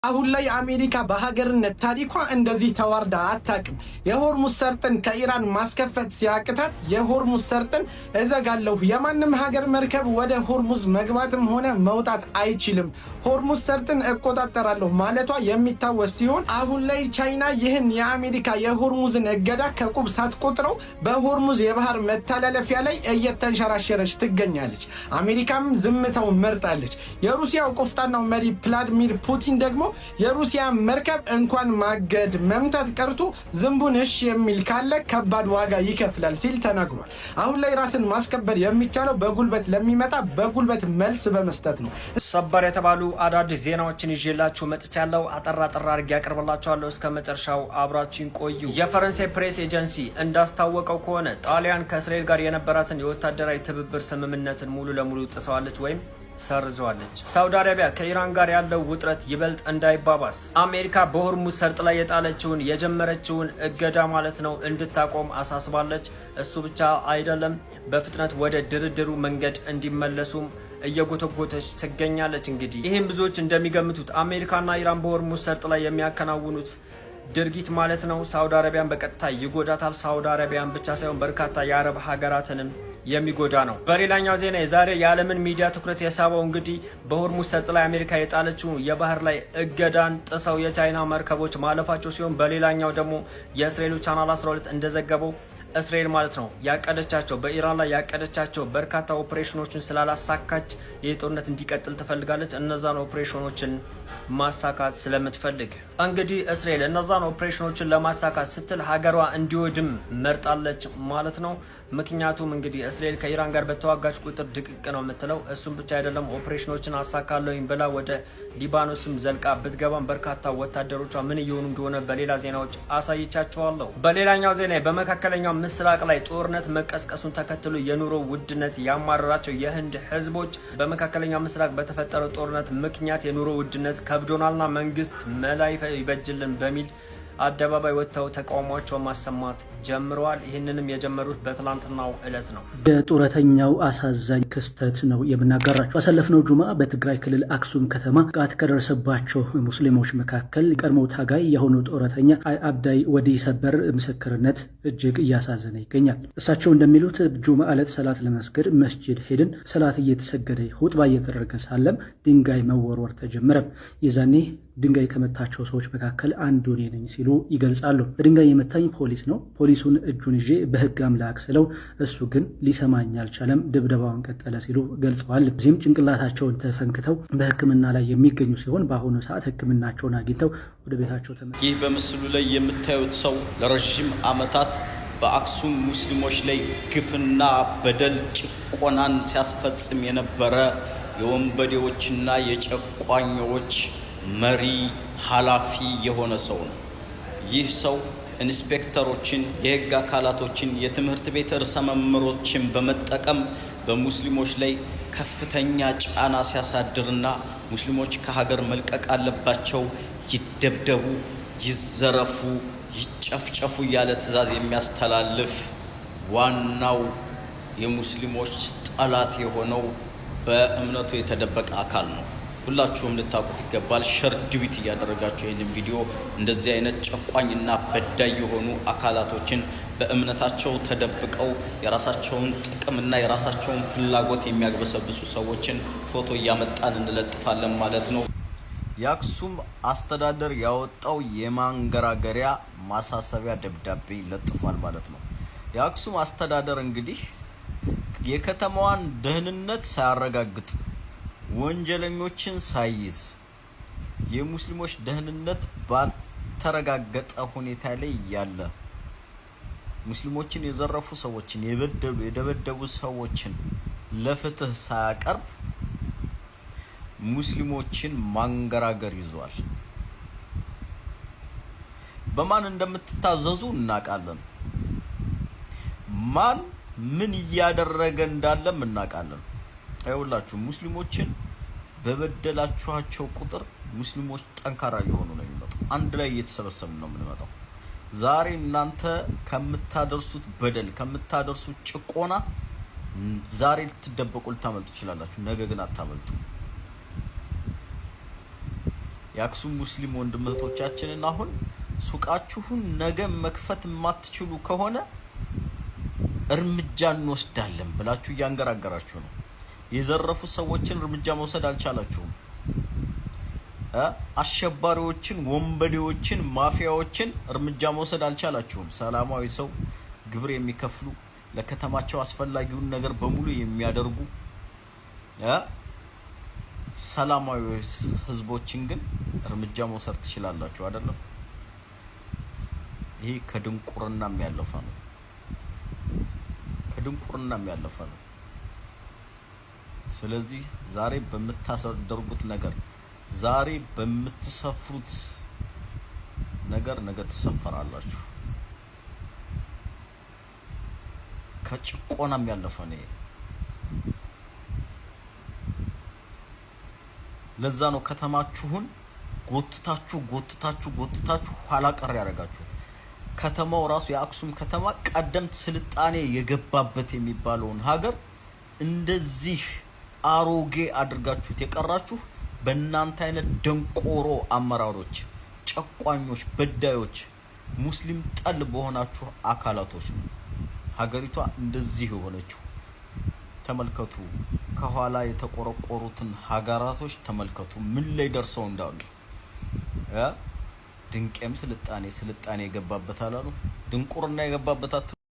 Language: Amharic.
አሁን ላይ አሜሪካ በሀገርነት ታሪኳ እንደዚህ ተዋርዳ አታውቅም። የሆርሙዝ ሰርጥን ከኢራን ማስከፈት ሲያቅታት የሆርሙዝ ሰርጥን እዘጋለሁ፣ የማንም ሀገር መርከብ ወደ ሆርሙዝ መግባትም ሆነ መውጣት አይችልም፣ ሆርሙዝ ሰርጥን እቆጣጠራለሁ ማለቷ የሚታወስ ሲሆን አሁን ላይ ቻይና ይህን የአሜሪካ የሆርሙዝን እገዳ ከቁብ ሳትቆጥረው በሆርሙዝ የባህር መተላለፊያ ላይ እየተንሸራሸረች ትገኛለች። አሜሪካም ዝምታው መርጣለች። የሩሲያው ቆፍጣናው መሪ ቭላድሚር ፑቲን ደግሞ የሩሲያ መርከብ እንኳን ማገድ መምታት ቀርቶ ዝንቡን እሺ የሚል ካለ ከባድ ዋጋ ይከፍላል ሲል ተናግሯል። አሁን ላይ ራስን ማስከበር የሚቻለው በጉልበት ለሚመጣ በጉልበት መልስ በመስጠት ነው። ሰበር የተባሉ አዳዲስ ዜናዎችን ይዤላችሁ መጥቻለሁ። አጠራ አድርጌ ያቀርብላችኋለሁ። እስከ መጨረሻው አብራችሁን ቆዩ። የፈረንሳይ ፕሬስ ኤጀንሲ እንዳስታወቀው ከሆነ ጣሊያን ከእስራኤል ጋር የነበራትን የወታደራዊ ትብብር ስምምነትን ሙሉ ለሙሉ ጥሰዋለች ወይም ሰርዘዋለች። ሳውዲ አረቢያ ከኢራን ጋር ያለው ውጥረት ይበልጥ እንዳይባባስ አሜሪካ በሆርሙዝ ሰርጥ ላይ የጣለችውን የጀመረችውን እገዳ ማለት ነው እንድታቆም አሳስባለች። እሱ ብቻ አይደለም፣ በፍጥነት ወደ ድርድሩ መንገድ እንዲመለሱም እየጎተጎተች ትገኛለች። እንግዲህ ይህም ብዙዎች እንደሚገምቱት አሜሪካና ኢራን በሆርሙዝ ሰርጥ ላይ የሚያከናውኑት ድርጊት ማለት ነው ሳውዲ አረቢያን በቀጥታ ይጎዳታል። ሳውዲ አረቢያን ብቻ ሳይሆን በርካታ የአረብ ሀገራትንም የሚጎዳ ነው። በሌላኛው ዜና የዛሬ የዓለምን ሚዲያ ትኩረት የሳበው እንግዲህ በሆርሙዝ ሰርጥ ላይ አሜሪካ የጣለችው የባህር ላይ እገዳን ጥሰው የቻይና መርከቦች ማለፋቸው ሲሆን በሌላኛው ደግሞ የእስራኤሉ ቻናል 12 እንደዘገበው እስራኤል ማለት ነው ያቀደቻቸው በኢራን ላይ ያቀደቻቸው በርካታ ኦፕሬሽኖችን ስላላሳካች ይህ ጦርነት እንዲቀጥል ትፈልጋለች። እነዛን ኦፕሬሽኖችን ማሳካት ስለምትፈልግ እንግዲህ እስራኤል እነዛን ኦፕሬሽኖችን ለማሳካት ስትል ሀገሯ እንዲወድም መርጣለች ማለት ነው። ምክንያቱም እንግዲህ እስራኤል ከኢራን ጋር በተዋጋች ቁጥር ድቅቅ ነው የምትለው። እሱም ብቻ አይደለም ኦፕሬሽኖችን አሳካለሁኝ ብላ ወደ ሊባኖስም ዘልቃ ብትገባም በርካታ ወታደሮቿ ምን እየሆኑ እንደሆነ በሌላ ዜናዎች አሳይቻቸዋለሁ። በሌላኛው ዜና በመካከለኛው ምስራቅ ላይ ጦርነት መቀስቀሱን ተከትሎ የኑሮ ውድነት ያማረራቸው የህንድ ህዝቦች በመካከለኛው ምስራቅ በተፈጠረው ጦርነት ምክንያት የኑሮ ውድነት ከብዶናልና መንግስት መላ ይበጅልን በሚል አደባባይ ወጥተው ተቃውሟቸውን ማሰማት ጀምረዋል። ይህንንም የጀመሩት በትላንትናው ዕለት ነው። የጡረተኛው አሳዛኝ ክስተት ነው የምናጋራቸው። ባሳለፍነው ጁማ በትግራይ ክልል አክሱም ከተማ ጥቃት ከደረሰባቸው ሙስሊሞች መካከል ቀድሞ ታጋይ የሆኑ ጡረተኛ አብዳይ ወዲ ሰበር ምስክርነት እጅግ እያሳዘነ ይገኛል። እሳቸው እንደሚሉት ጁማ ዕለት ሰላት ለመስገድ መስጂድ ሄድን። ሰላት እየተሰገደ ሁጥባ እየተደረገ ሳለም ድንጋይ መወርወር ተጀመረ። የዛኔ ድንጋይ ከመታቸው ሰዎች መካከል አንዱ እኔ ነኝ ሲሉ ይገልጻሉ። በድንጋይ የመታኝ ፖሊስ ነው። ፖሊሱን እጁን ይዤ በህግ አምላክ ስለው እሱ ግን ሊሰማኝ አልቻለም፣ ድብደባውን ቀጠለ ሲሉ ገልጸዋል። እዚህም ጭንቅላታቸውን ተፈንክተው በሕክምና ላይ የሚገኙ ሲሆን በአሁኑ ሰዓት ሕክምናቸውን አግኝተው ወደ ቤታቸው ተመለሱ። ይህ በምስሉ ላይ የምታዩት ሰው ለረጅም ዓመታት በአክሱም ሙስሊሞች ላይ ግፍና በደል ጭቆናን ሲያስፈጽም የነበረ የወንበዴዎችና የጨቋኞች መሪ ኃላፊ የሆነ ሰው ነው። ይህ ሰው ኢንስፔክተሮችን፣ የህግ አካላቶችን፣ የትምህርት ቤት ርዕሰ መምህሮችን በመጠቀም በሙስሊሞች ላይ ከፍተኛ ጫና ሲያሳድርና ሙስሊሞች ከሀገር መልቀቅ አለባቸው፣ ይደብደቡ፣ ይዘረፉ፣ ይጨፍጨፉ እያለ ትዕዛዝ የሚያስተላልፍ ዋናው የሙስሊሞች ጠላት የሆነው በእምነቱ የተደበቀ አካል ነው። ሁላችሁም ልታውቁት ይገባል። ሸር ድዊት እያደረጋችሁ ይህንን ቪዲዮ እንደዚህ አይነት ጨቋኝና በዳይ የሆኑ አካላቶችን በእምነታቸው ተደብቀው የራሳቸውን ጥቅምና የራሳቸውን ፍላጎት የሚያግበሰብሱ ሰዎችን ፎቶ እያመጣን እንለጥፋለን ማለት ነው። የአክሱም አስተዳደር ያወጣው የማንገራገሪያ ማሳሰቢያ ደብዳቤ ለጥፏል ማለት ነው። የአክሱም አስተዳደር እንግዲህ የከተማዋን ደህንነት ሳያረጋግጥ ወንጀለኞችን ሳይዝ የሙስሊሞች ደህንነት ባልተረጋገጠ ሁኔታ ላይ ያለ ሙስሊሞችን የዘረፉ ሰዎችን የደበደቡ ሰዎችን ለፍትህ ሳያቀርብ ሙስሊሞችን ማንገራገር ይዟል። በማን እንደምትታዘዙ እናውቃለን። ማን ምን እያደረገ እንዳለም እናውቃለን። አይውላችሁ ሙስሊሞችን በበደላችኋቸው ቁጥር ሙስሊሞች ጠንካራ እየሆኑ ነው የሚመጣው። አንድ ላይ እየተሰበሰቡ ነው የምንመጣው። ዛሬ እናንተ ከምታደርሱት በደል ከምታደርሱት ጭቆና ዛሬ ልትደበቁ ልታመልጡ ትችላላችሁ፣ ነገ ግን አታመልጡ። የአክሱም ሙስሊም ወንድሞቻችንን አሁን ሱቃችሁን ነገ መክፈት የማትችሉ ከሆነ እርምጃ እንወስዳለን ብላችሁ እያንገራገራችሁ ነው። የዘረፉ ሰዎችን እርምጃ መውሰድ አልቻላችሁም። አሸባሪዎችን፣ ወንበዴዎችን፣ ማፊያዎችን እርምጃ መውሰድ አልቻላችሁም። ሰላማዊ ሰው ግብር የሚከፍሉ ለከተማቸው አስፈላጊውን ነገር በሙሉ የሚያደርጉ ሰላማዊ ህዝቦችን ግን እርምጃ መውሰድ ትችላላችሁ አይደለም? ይሄ ከድንቁርናም ያለፈ ነው። ከድንቁርናም ያለፈ ነው። ስለዚህ ዛሬ በምታደርጉት ነገር፣ ዛሬ በምትሰፍሩት ነገር ነገ ትሰፈራላችሁ። ከጭቆናም ያለፈ ነው። ለዛ ነው ከተማችሁን ጎትታችሁ ኋላ ቀር ያደርጋችሁት። ከተማው ራሱ የአክሱም ከተማ ቀደምት ስልጣኔ የገባበት የሚባለውን ሀገር እንደዚህ አሮጌ አድርጋችሁት የቀራችሁ በእናንተ አይነት ደንቆሮ አመራሮች፣ ጨቋኞች፣ በዳዮች፣ ሙስሊም ጠል በሆናችሁ አካላቶች ነው ሀገሪቷ እንደዚህ የሆነችው። ተመልከቱ፣ ከኋላ የተቆረቆሩትን ሀገራቶች ተመልከቱ ምን ላይ ደርሰው እንዳሉ። ድንቄም ስልጣኔ የገባበት አላሉ? ድንቁርና የገባበት